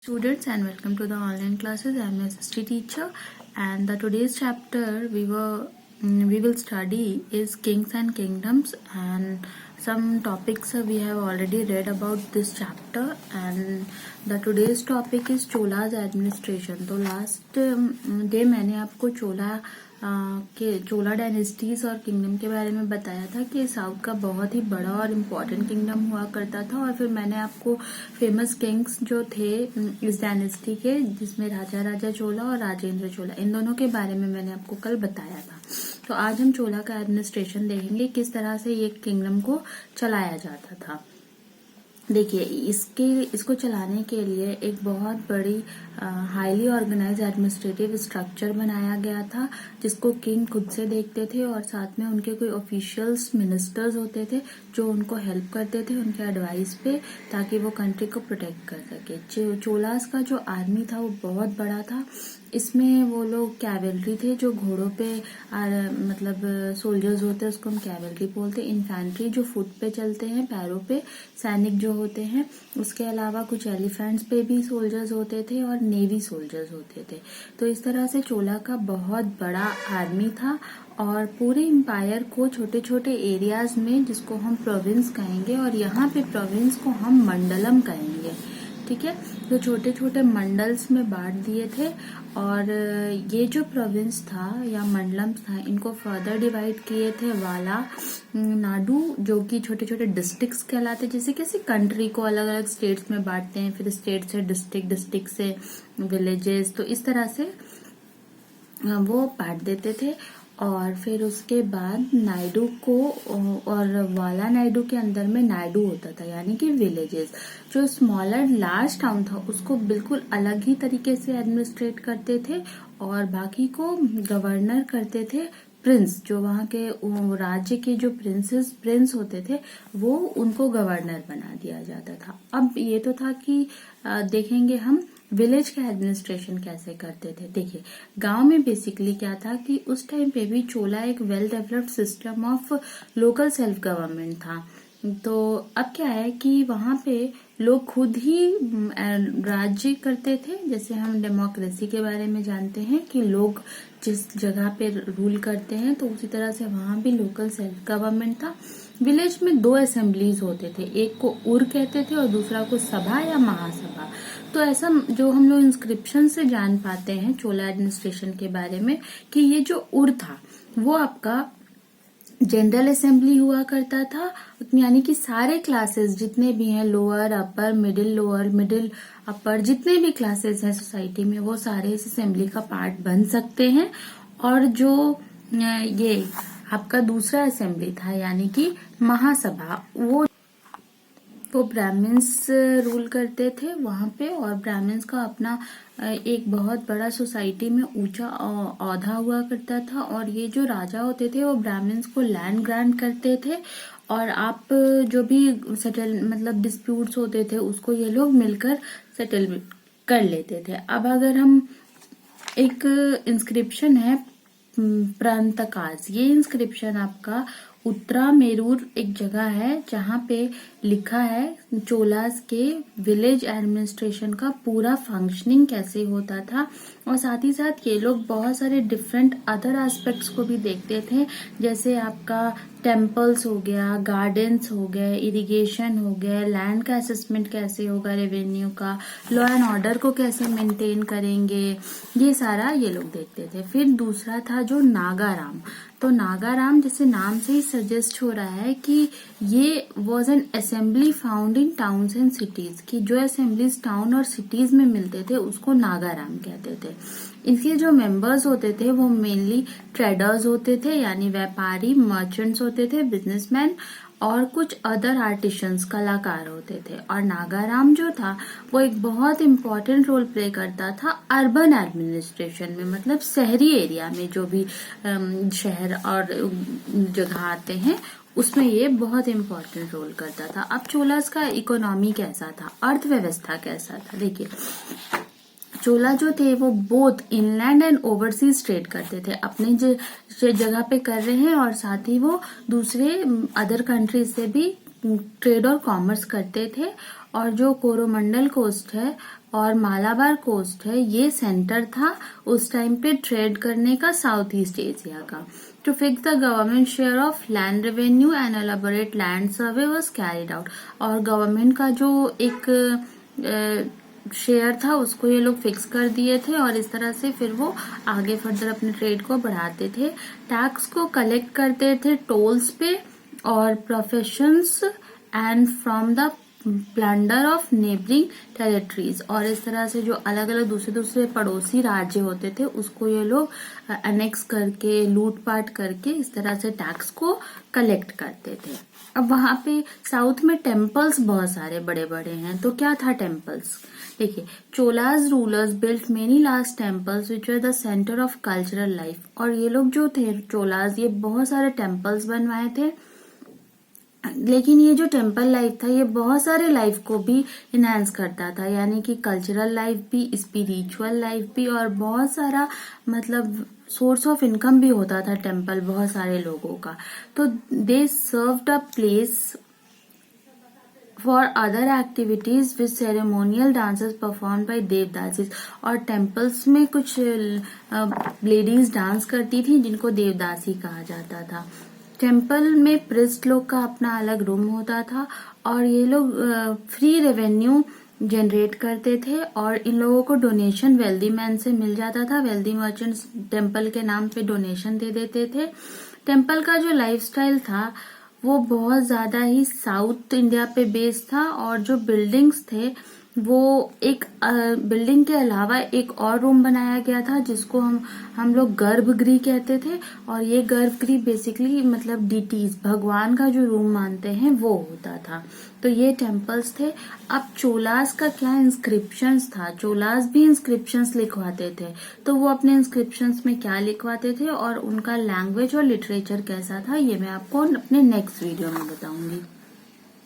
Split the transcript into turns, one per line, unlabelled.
Students, and welcome to the online classes. I am SST teacher, and the today's chapter we will study is kings and kingdoms, and some topics we have already read about this chapter, and the today's topic is Chola's administration. तो last day मैंने आपको चोला dynasties और kingdom के बारे में बताया था कि साउथ का बहुत ही बड़ा और इम्पोर्टेंट किंगडम हुआ करता था, और फिर मैंने आपको फेमस किंग्स जो थे इस डायनेस्टी के, जिसमें राजा चोला और राजेंद्र चोला, इन दोनों के बारे में मैंने आपको कल बताया था। तो आज हम चोला का एडमिनिस्ट्रेशन देखेंगे, किस तरह से ये किंगडम को चलाया जाता था। देखिए, इसको चलाने के लिए एक बहुत बड़ी हाईली ऑर्गेनाइज एडमिनिस्ट्रेटिव स्ट्रक्चर बनाया गया था, जिसको किंग खुद से देखते थे, और साथ में उनके कोई ऑफिशियल्स मिनिस्टर्स होते थे जो उनको हेल्प करते थे उनके एडवाइस पे, ताकि वो कंट्री को प्रोटेक्ट कर सके। चोलास का जो आर्मी था वो बहुत बड़ा था। इसमें वो लोग कैवेलरी थे, जो घोड़ों पे मतलब सोल्जर्स होते हैं, उसको हम कैवेलरी बोलते हैं। इन्फेंट्री जो फुट पे चलते हैं, पैरों पे, सैनिक जो होते हैं। उसके अलावा कुछ एलिफेंट्स पे भी सोल्जर्स होते थे, और नेवी सोल्जर्स होते थे। तो इस तरह से चोला का बहुत बड़ा आर्मी था, और पूरे एम्पायर को छोटे छोटे एरियाज में, जिसको हम प्रोविंस कहेंगे, और यहाँ पे प्रोविंस को हम मंडलम कहेंगे, ठीक है। तो छोटे छोटे मंडल्स में बांट दिए थे, और ये जो प्रोविंस था या मंडलम था, इनको फर्दर डिवाइड किए थे वाला नाडु, जो कि छोटे छोटे डिस्ट्रिक्ट्स कहलाते, जैसे किसी कंट्री को अलग अलग स्टेट्स में बांटते हैं, फिर स्टेट से डिस्ट्रिक्ट, डिस्ट्रिक्ट से विलेजेस, तो इस तरह से वो बांट देते थे। और फिर उसके बाद नायडू को, और वाला नायडू के अंदर में नायडू होता था, यानी कि विलेजेस। जो स्मॉलर लार्ज टाउन था उसको बिल्कुल अलग ही तरीके से एडमिनिस्ट्रेट करते थे, और बाकी को गवर्नर करते थे प्रिंस। जो वहाँ के राज्य के जो प्रिंस होते थे, वो उनको गवर्नर बना दिया जाता था। अब ये तो था कि देखेंगे हम विलेज का एडमिनिस्ट्रेशन कैसे करते थे। देखिए, गांव में बेसिकली क्या था कि उस टाइम पे भी चोला एक well developed system of local self government था। तो अब क्या है कि वहां पे लोग खुद ही राज्य करते थे। जैसे हम डेमोक्रेसी के बारे में जानते हैं कि लोग जिस जगह पे रूल करते हैं, तो उसी तरह से वहां भी लोकल सेल्फ गवर्नमेंट था। विलेज में 2 असेंबलीज होते थे, एक को उर कहते थे और दूसरा को सभा या महासभा। तो ऐसा जो हम लोग इंस्क्रिप्शन से जान पाते हैं चोला एडमिनिस्ट्रेशन के बारे में, कि ये जो उर था वो आपका जनरल असेंबली हुआ करता था, यानी कि सारे क्लासेस जितने भी हैं, लोअर अपर मिडिल अपर, जितने भी क्लासेस हैं सोसाइटी में, वो सारे इस असेंबली का पार्ट बन सकते हैं। और जो ये आपका दूसरा असेंबली था, यानी कि महासभा, वो ब्राह्मण्स रूल करते थे वहां पे, और ब्राह्मण्स का अपना एक बहुत बड़ा सोसाइटी में ऊंचा औहदा हुआ करता था। और ये जो राजा होते थे वो ब्राह्मण्स को लैंड ग्रांट करते थे, और आप जो भी सेटल मतलब डिस्प्यूट्स होते थे उसको ये लोग मिलकर सेटल कर लेते थे। अब अगर हम एक इंस्क्रिप्शन है प्रांतकाज, ये इंस्क्रिप्शन आपका उत्तरा मेरूर एक जगह है, जहाँ पे लिखा है चोलास के विलेज एडमिनिस्ट्रेशन का पूरा फंक्शनिंग कैसे होता था। और साथ ही साथ ये लोग बहुत सारे डिफरेंट अदर एस्पेक्ट्स को भी देखते थे, जैसे आपका टेम्पल्स हो गया, गार्डन्स हो गए, इरिगेशन हो गया, लैंड का असेसमेंट कैसे होगा, रेवेन्यू का, लॉ एंड ऑर्डर को कैसे मेंटेन करेंगे, ये सारा ये लोग देखते थे। फिर दूसरा था जो नागाराम। तो नागाराम, जैसे नाम से ही सजेस्ट हो रहा है कि ये was an assembly found in towns and cities, कि जो असेंबलीज टाउन और सिटीज में मिलते थे उसको नागाराम कहते थे। इनके जो मेंबर्स होते थे वो मेनली ट्रेडर्स होते थे, यानी व्यापारी, मर्चेंट्स होते थे, बिजनेसमैन, और कुछ अदर आर्टिशंस, कलाकार होते थे। और नागाराम जो था वो एक बहुत इम्पोर्टेंट रोल प्ले करता था अर्बन एडमिनिस्ट्रेशन में, मतलब शहरी एरिया में जो भी शहर और जगह आते हैं उसमें ये बहुत इम्पोर्टेंट रोल करता था। अब चोलास का इकोनॉमी कैसा था, अर्थव्यवस्था कैसा था, देखिए चोला जो थे वो both inland and overseas trade करते थे, अपने जगह पे कर रहे हैं, और साथ ही वो दूसरे अदर कंट्रीज से भी ट्रेड और कॉमर्स करते थे। और जो कोरोमंडल कोस्ट है और मालाबार कोस्ट है, ये सेंटर था उस टाइम पे ट्रेड करने का साउथ ईस्ट एशिया का। To fix the government share of land revenue and elaborate land survey was carried out. और गवर्नमेंट का जो एक शेयर था उसको ये लोग फिक्स कर दिए थे और इस तरह से फिर वो आगे फर्दर अपने ट्रेड को बढ़ाते थे। टैक्स को कलेक्ट करते थे टोल्स पे और professions and from the plunder of neighbouring territories. और इस तरह से जो अलग अलग दूसरे पड़ोसी राज्य होते थे उसको ये लोग अनेक्स करके लूटपाट करके इस तरह से टैक्स को कलेक्ट करते थे। अब वहां पे साउथ में टेम्पल्स बहुत सारे बड़े बड़े हैं। तो क्या था टेम्पल्स, देखिए, Cholas rulers built many large temples which were the centre of cultural life. और ये लोग जो थे चोलाज, ये बहुत सारे टेम्पल्स बनवाए थे, लेकिन ये जो टेम्पल लाइफ था ये बहुत सारे लाइफ को भी इनहेंस करता था, यानी कि कल्चरल लाइफ भी, स्पिरिचुअल लाइफ भी, और बहुत सारा मतलब सोर्स ऑफ इनकम भी होता था टेम्पल बहुत सारे लोगों का। तो they served a place for other activities with ceremonial dances performed by devadasis. और टेम्पल्स में कुछ लेडीज डांस करती थी जिनको देवदासी कहा जाता था। टेम्पल में प्रिस्ट लोग का अपना अलग रूम होता था और ये लोग फ्री रेवेन्यू जनरेट करते थे और इन लोगों को डोनेशन वेल्दी मैन से मिल जाता था। वेल्दी मर्चेंट्स टेम्पल के नाम पे डोनेशन दे देते थे। टेम्पल का जो लाइफस्टाइल था वो बहुत ज्यादा ही साउथ इंडिया पे बेस्ड था और जो बिल्डिंग्स थे वो एक बिल्डिंग के अलावा एक और रूम बनाया गया था जिसको हम लोग गर्भगृह कहते थे। और ये गर्भगृह बेसिकली मतलब डिटीज, भगवान का जो रूम मानते हैं वो होता था। तो ये टेम्पल्स थे। अब चोलास का क्या इंस्क्रिप्शंस था, चोलास भी इंस्क्रिप्शंस लिखवाते थे। तो वो अपने इंस्क्रिप्शंस में क्या लिखवाते थे और उनका लैंग्वेज और लिटरेचर कैसा था ये मैं आपको अपने नेक्स्ट वीडियो में बताऊंगी।